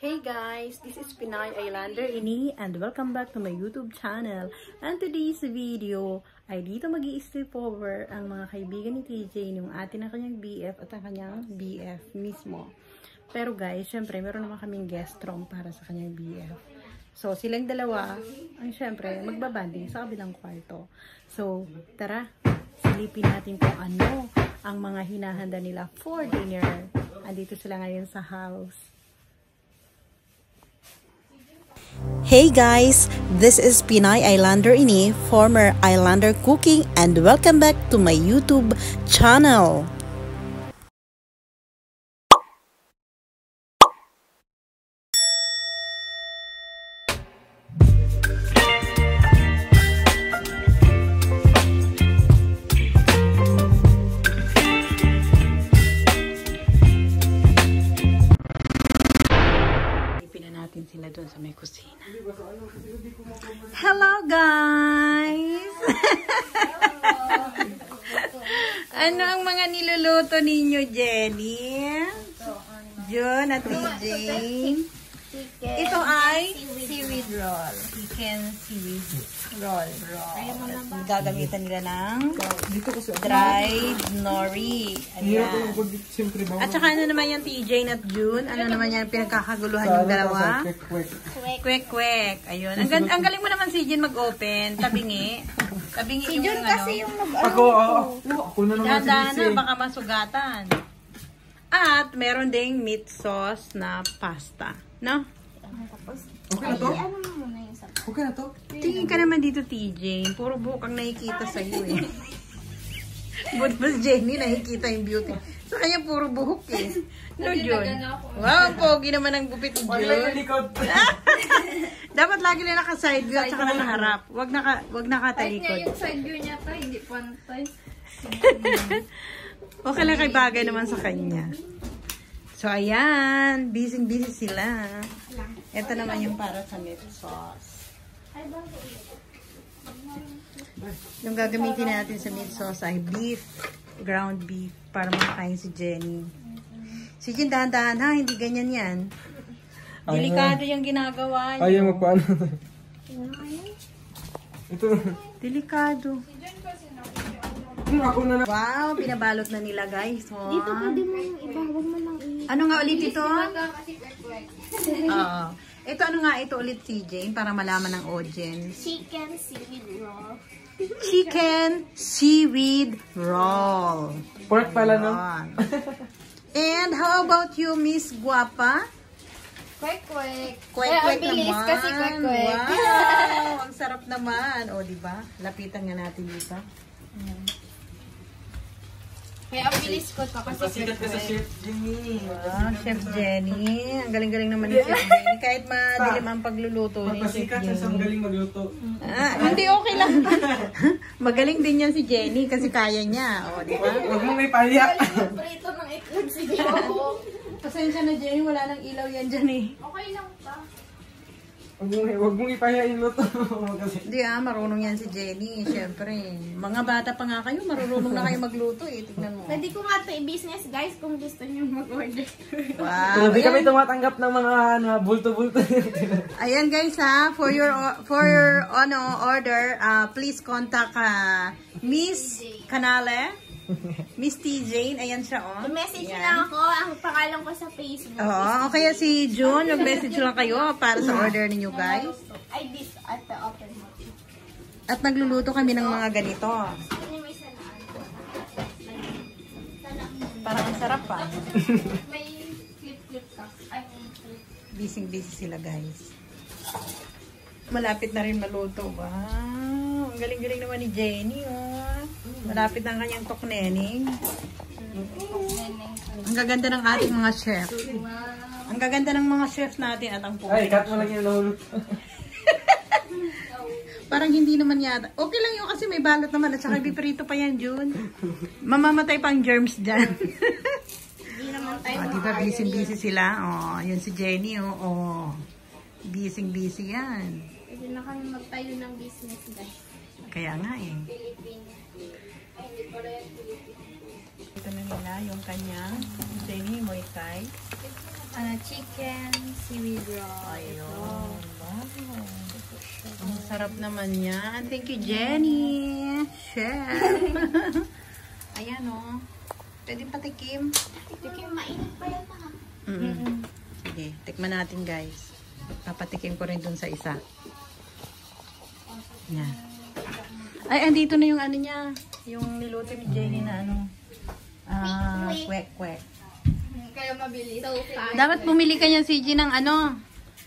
Hey guys, this is Pinay Islander Ini and welcome back to my YouTube channel. And today's video ay dito mag-i-sleep over ang mga kaibigan ni TJ, yung atin na kanyang BF at ang kanyang BF mismo. Pero guys, syempre meron naman kaming guest room para sa kanyang BF. So silang dalawa, ang syempre magbabanding sa kabilang kwarto. So tara, silipin natin kung ano ang mga hinahanda nila for dinner. Andito sila ngayon sa house. Hey guys, this is Pinay Islander Ini, former Islander Cooking, and welcome back to my YouTube channel. Sila doon sa may kusina. Hello guys! Ano ang mga niluluto ninyo, Jenny? John at TJ? Ito ay seaweed roll. Chicken seaweed roll. Gagamitan nila ng dried nori. Ayan. At saka ano naman yung TJ at June? Ano naman yan pinagkakaguluhan yung dalawa? Kwek-kwek. Ayun. Ang galing mo naman si June mag-open. Tabingi. Tabingi si June kasi yung ako na naman na, baka masugatan. At meron ding meat sauce na pasta. No? Okay na to? Okay na to? Tingin ka naman dito, TJ. Puro buhok ang nakikita sa'yo eh. But mas Jenny, nakikita yung beauty. Sa kanya, puro buhok eh. No, Jun? Wow, ang pogi naman ang gupit ni Jun. Dapat lagi na naka-side view at saka nakaharap. Wag nakatalikod. Kahit yung side view niya tayo, hindi pantay. Okay lang kay bagay naman sa kanya. So, ayan. Busy sila. Ito naman yung para sa meat sauce. Yung gagamitin natin sa meat sauce ay beef. Ground beef. Para makakain si Jenny. Si Jen, dahan-dahan ha. Hindi ganyan yan. Delikado yung ginagawa niyo. Ayaw magpaano. Ito. Delikado. Wow, pinabalot na nila guys. Oh. Dito pwede mo yung iba. Huwag mo lang Ano nga ulit ito? Oo. Ito ano nga ito ulit si Jane para malaman ng audience. chicken seaweed roll. Chicken seaweed roll. Pork pala no? And how about you, Miss Guapa? Kwek-kwek. Kwek-kwek bilis naman. kasi kwek-kwek. Wow, ang sarap naman. O, diba? Lapitan nga natin dito. Kaya ang bilis ko to kasi Pasikat ka sa Chef Jimmy. Wow, Chef Jenny. Ang galing-galing naman ni Chef Jenny. Kahit madilim ang pagluluto ni Chef Pasikat ka sa Jenny. magaling magluto. Hindi, okay lang. Magaling din yan si Jenny kasi kaya niya. O, di ba? Huwag mong may palya. prito ng itlog siguro. Pasensya na, Jenny. Wala nang ilaw yan dyan eh. Okay lang pa. Huwag mong ipahya yung luto. Hindi marunong yan si Jenny. Siyempre. Mga bata pa nga kayo, marunong na kayo magluto eh. Tignan mo. Pwede ko nga ito i-business guys kung gusto nyo mag-order. Wow. Hindi kami tumatanggap ng mga bulto-bulto. Ayan guys ha, for your order, please contact Miss Canale, Miss TJ, ayan siya oh. I-message lang ako, ang pangalan ko sa Facebook. Oo, kaya si June, mag-message lang kayo para sa order ninyo guys. I did at the open mo. At nagluluto kami ng mga ganito. May salaan. Parang ang sarap pa. May clip ka. Busy sila guys. Malapit na rin maluto. Wow, ang galing-galing naman ni Jenny oh. Malapit na ang kanyang toknening. Ang gaganda ng ating mga chef. Ang gaganda ng mga chef natin at ang Ay, cut mo lang yung nahulog. Parang hindi naman yata. Okay lang yun kasi may balot naman at saka biprito pa yan, June. Mamamatay pang germs dyan. Hindi naman tayo Diba busy sila? Oh, yun si Jenny. Oh. Busy yan. Pwede na kami magtayo ng business guys. Kaya nga eh. Ito na nila yung kanyang Jenny Muay Thai. Chicken, seaweed Libra. Ayun. Ang sarap naman yan. Thank you, Jenny. Chef. Ayan, oh. Pwede patikim. Tikim, mainit pa yan ha. Sige, tikman natin, guys. Papatikim ko rin dun sa isa. Yan. Ay, andito na yung ano niya. Yung niluto ni Jenny na ano. Kwek-kwek. Kaya mabilis. So fast. Dapat bumili ka niyan, CG, ng ano.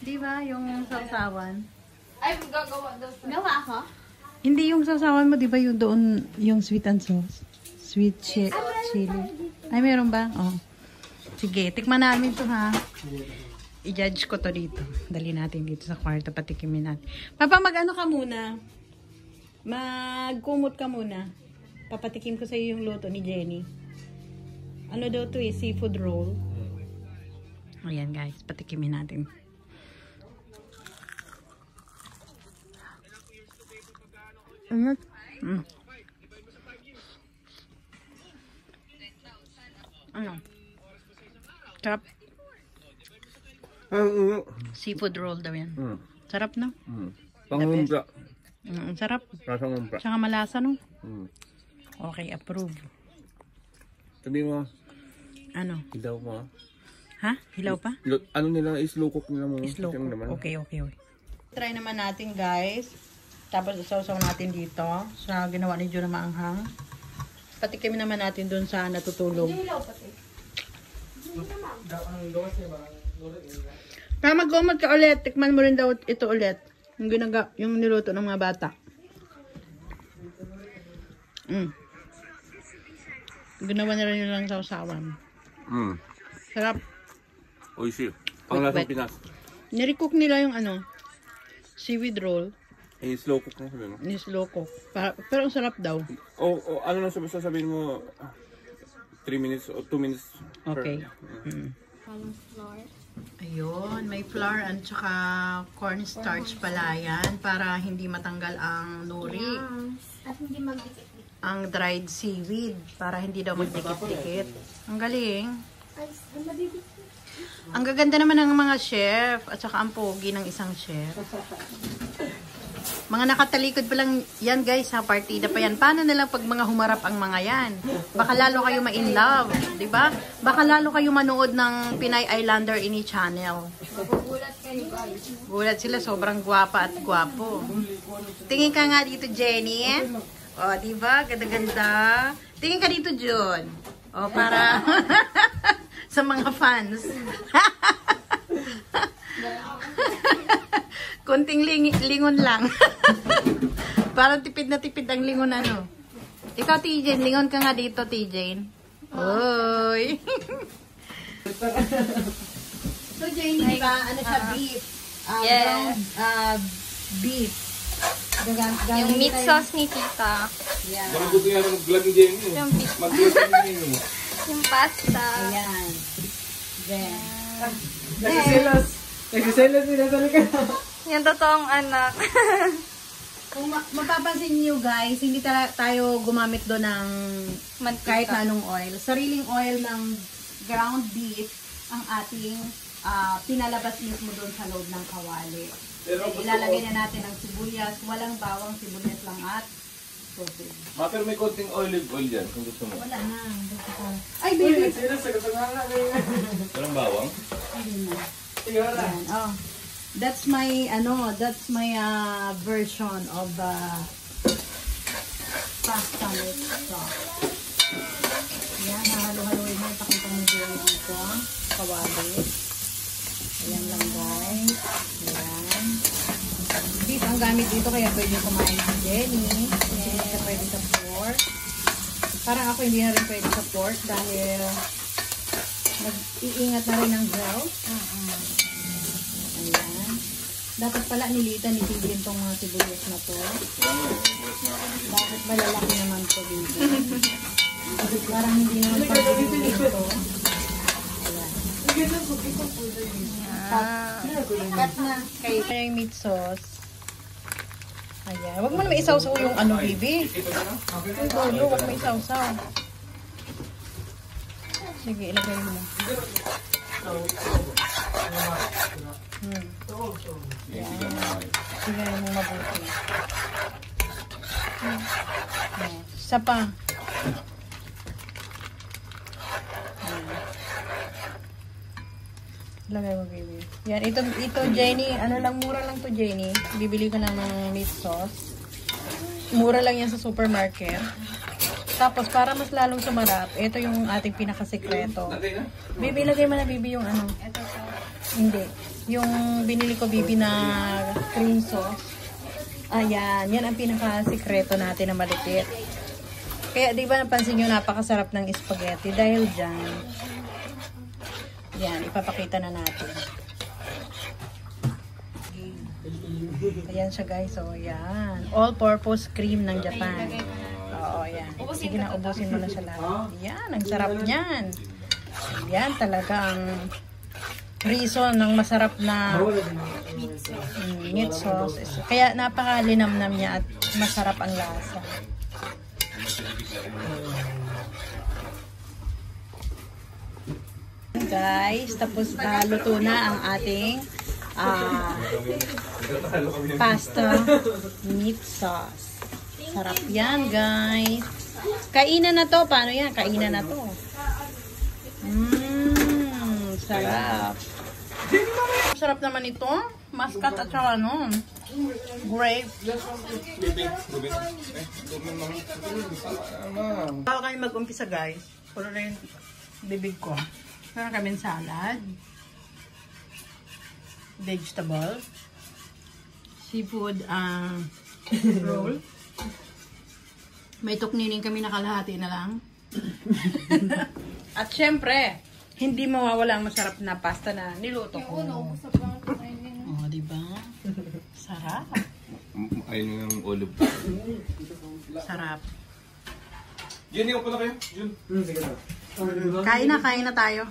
Di ba? Yung sausawan. Ay, gagawa daw sa... Gawa ako? Hindi yung sausawan mo, di ba yung doon, yung sweet and sauce? Sweet chili. Ay, meron ba? Oh. Sige, tikman namin to ha. I-judge ko to dito. Dali natin dito sa kwarto, patikimin natin. Papa, mag-ano ka muna? Magkumot ka muna. Papatikim ko sa iyo yung luto ni Jenny. Ano daw to seafood roll. Ayan guys, patikimin natin. Ano? Ano? Sarap. Seafood roll daw yan. Sarap na. Pangumpla. Sarap. Pangumpla. Tsaka malasa no? Okay, approve. Sabi mo, Ano? hilaw mo. Ha? Hilaw pa? Ano nila, slow cook nila mo. Slow cook. Okay. Try naman natin guys. Tapos isaw-saw natin dito sa ginawa ni Jun na maanghang. Patikim naman natin dun sa natutulog. Para mag-gumot ka ulit, tikman mo rin daw ito ulit. Yung niluto ng mga bata. Ginawa na rin yun lang sausawan. Sarap. Oishi. Panglasang Pinas. Nirecook nila yung ano, seaweed roll. Eh, slow cook na sabi mo. Ni slow cook. Pero ang sarap daw. Ano na sasabihin mo, 3 minutes o 2 minutes. Okay. Flour. Ayun, may flour at saka cornstarch pala yan para hindi matanggal ang nori. At hindi magdikit. Ang dried seaweed para hindi daw magdikit-dikit. Ang galing. Ang gaganda naman ng mga chef at saka ang pogi ng isang chef. Mga nakatalikod pa lang yan guys ha, partida pa yan. Paano nalang pag mga humarap ang mga yan? Baka lalo kayo ma-in love, di ba? Baka lalo kayo manood ng Pinay Islander ini channel. Gugulat kayo guys. Gulat sila, sobrang gwapa at gwapo. Tingin ka nga dito, Jenny. O, di ba? Ganda-ganda. Tingin ka dito, Jun. O, para sa mga fans. Konting lingon lang. Parang tipid na tipid ang lingon ano. Ikaw, TJ, lingon ka nga dito, TJ. Oy. So, Jenny, di ba? Ano siya? Beef. Yes. Beef. Yung meat sauce ni tita. Yeah. Mabuti nga ng vlog ni Jenny. Yung beef. Mag-vlog ni Yung pasta. Ayan. Then. Nagsiselos nila talaga. Yung totoong anak. Kung mapapansin niyo guys, hindi tayo gumamit doon ng kahit na anong oil. Sariling oil ng ground beef ang ating pinalabas mismo doon sa loob ng kawali. Ilalagay na natin ang sibuyas, walang bawang, sibuyas lang at tubig. Pero may konting olive oil dyan kung gusto mo. Wala na. Ay, baby! Walang bawang? Ayun na. Ayan, oh. That's my version of pasta with sauce. Ayan, halo-haloin mo. Pakita mo dito. Kawali. Ayan lang guys. Ayan. Beef ang gamit dito kaya pwede kumain si Jenny. Hindi siya pwede sa pork. Parang ako hindi na rin pwede sa pork dahil nag-iingat na rin ng health. Ayan. Dapat pala nilitan ni Tigrin tong mga sibuyas na to. Bakit malalaki naman to dito? Parang hindi naman pwede dito. Cut na. Kaya yung meat sauce. Ayan. Huwag mo naman isaw-saw yung ano, baby. Yung bolo, huwag mo isaw-saw. Sige, ilagay mo. Iigilan mo. Sige mo mabuti. Isa pa. Lagay mo, baby. Yan, ito Jenny, ano lang, mura lang to Jenny. Bibili ko ng meat sauce. Mura lang yan sa supermarket. Tapos, para mas lalong sumarap, ito yung ating pinakasekreto. Bibi, lagay mo na, Bibi, yung ano. Hindi. Yung binili ko, Bibi, na cream sauce. Ayan, yan ang pinakasekreto natin na malipit. Kaya, di ba, napansin nyo, napakasarap ng spaghetti dahil dyan. Yan, ipapakita na natin. Ayan siya, guys. So, yan. All-purpose cream ng Japan. Oo, yan. Sige na, ubusin mo na siya lahat. Yan, ang sarap niyan. Yan talaga ang reason ng masarap na meat sauce. Kaya napakalinamnam niya at masarap ang lasa. Guys, tapos luto na ang ating pasta meat sauce. Sarap yan, guys. Kainan na to. Paano yan? Kainan na to. Sarap. Sarap naman ito. Muscat at saka ano, grape. Bago kami mag-umpisa, guys. Puro na yung bibig ko. Meron kami salad, vegetable, seafood roll. May tuknining kami nakalahati na lang. At syempre, hindi mawawala ang masarap na pasta na niluto ko. Oh, diba? Sarap. Ayun yung olive. Sarap. Yun, hindi ko pala kayo. Yun. Sige na. Kain na tayo.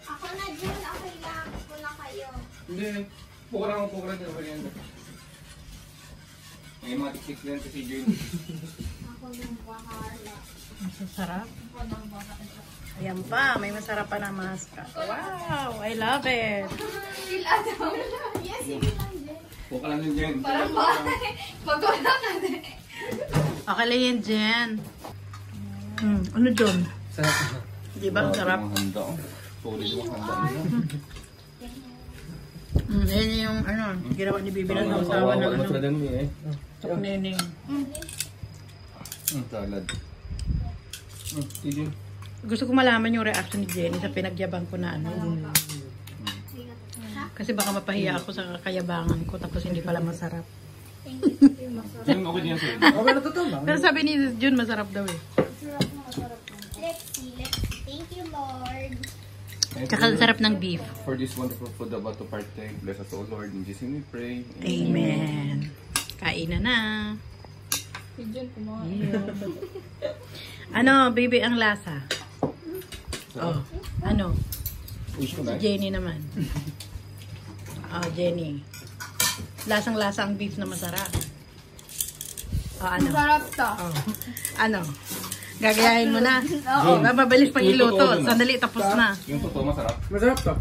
Ako na dyan, okay lang. Ako na kayo. Hindi. Pukurang. May mga tiksik lang si Jane. Ako ng bahala. Masarap. Ayan pa, may masarap pa na masca. Wow, I love it. Sila daw. Yes, sige lang din. Puka lang yun, Jane. Parang bakit? Magwala ka din. Okay lang yan, Jen. Ano dyan? Sarap. Diba? Sarap. Ang handa. Solid yung handa nila. Yan yung ano, ginawa ni Bibi na usawa ng ano. Tuknining. Salad. Sige. Gusto ko malaman yung reaction ni Jenny sa pinagyabang ko na ano. Kasi baka mapahiya ako sa kayabangan ko tapos hindi pala masarap. Jane, okay din yan sa'yo. Pero sabi ni Jun masarap daw eh. Let's see. Thank you, Lord. Tsaka sarap ng beef. For this wonderful food about to partake, bless us, O Lord, in Jesus' name we pray. Amen. Kain na. Yeah. Ano, baby, ang lasa? Oh, ano? Wish ko na. Jenny naman. Oh, Jenny. Lasang-lasa ang beef na masarap. Oh, ano? Sarap to. Oh. Ano? Gagayahin mo na. Oo. Mabilis pang iluto. Sandali, tapos na. Yung totoo masarap. Masarap to.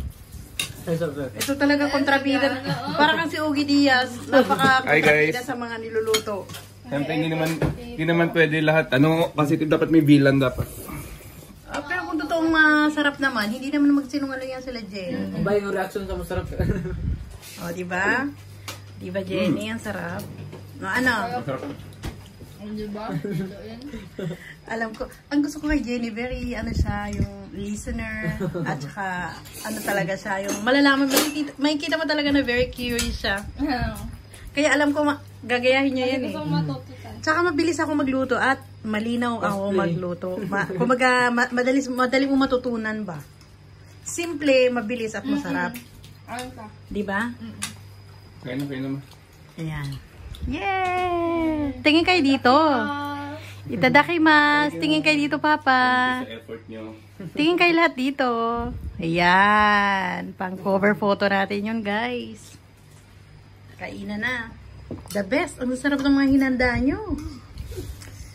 Ito talaga kontrabida. Parang si Ogie Diaz. Napaka-kontrabida sa mga niluluto. Siyempre, hindi naman pwede lahat. Ano, kasi dapat may bilang dapat. Pero kung totoong masarap naman, hindi naman magsinungaling yan sila, Jen. Ba yung reaction sa masarap? O, diba? Diba, Jenny? Ang sarap. No, ano? Masarap. Diba? Alam ko, ang gusto ko kay Jenny, very, ano siya, yung listener, at saka, ano talaga siya, yung malalaman, makikita mo talaga na very curious siya. Kaya alam ko, gagayahin niya yan eh. Tsaka mabilis ako magluto at malinaw ako magluto. Kumaga, madali mo matutunan ba? Simple, mabilis at masarap. Diba? Kaya naman. Ayan. Yay! Tingin kayo dito. Itadakimasu. Tingin kayo dito, Papa. Sa effort nyo. Tingin kayo lahat dito. Ayan. Pang cover photo natin yun, guys. Kainan na. The best. Ang sarap ng mga hinanda nyo.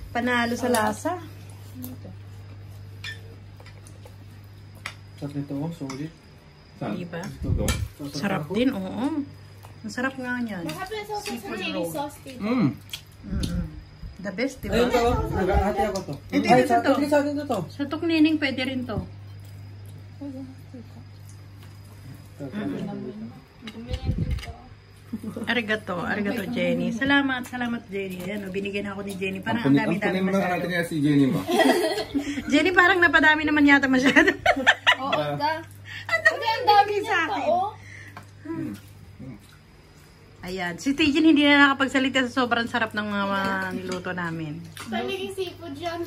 Panalo sa lasa. Sarap nito, solid. Di ba? Sarap din, oo. Ang sarap nga niyan. Baka pa sauce sa Seafood chili roll. sauce dito. The best, di ba? Ayun to, nag-ahati ako to. Ito, Ay, ito, ito. sa akin to. Sa tuknining, pwede rin to. Arigato, arigato Jenny. Salamat, salamat Jenny. Ayan, binigyan ako ni Jenny. Parang ang dami-dami mo lang masyado. natin si Jenny mo. Jenny, parang napadami naman yata masyado. Oo, ga. Ang dami Ang dami sa niya pa, akin. oh. Ayan, si Tijen hindi na nakapagsalita sa sobrang sarap ng mga niluto namin. Paliging seafood dyan.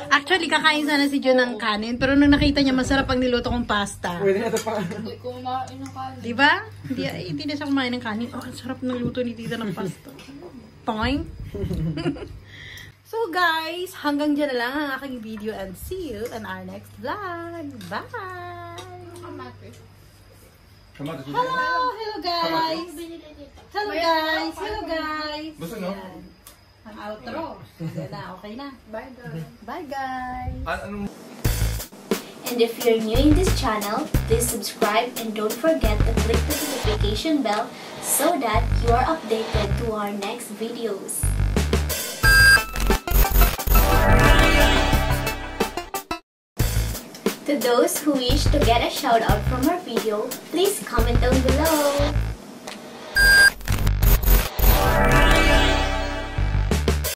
Actually, kakain sana si Jun ng kanin, pero nung nakita niya masarap ang niluto kong pasta. Pwede na ito pa. Hindi ko kumain ng kanin. Diba? Hindi na siya kumain ng kanin. Oh, ang sarap ng luto ni Tita ng pasta. Toing! So guys, hanggang dyan na lang ang aking video and see you in our next vlog. Bye! Hello! Hello guys! Hello guys! Hello guys! Basta no? Yan. Ang outro. Yan na, okay na. Bye guys! Bye guys! And if you're new in this channel, please subscribe and don't forget to click the notification bell so that you are updated to our next videos. To those who wish to get a shout out from our video, please comment down below.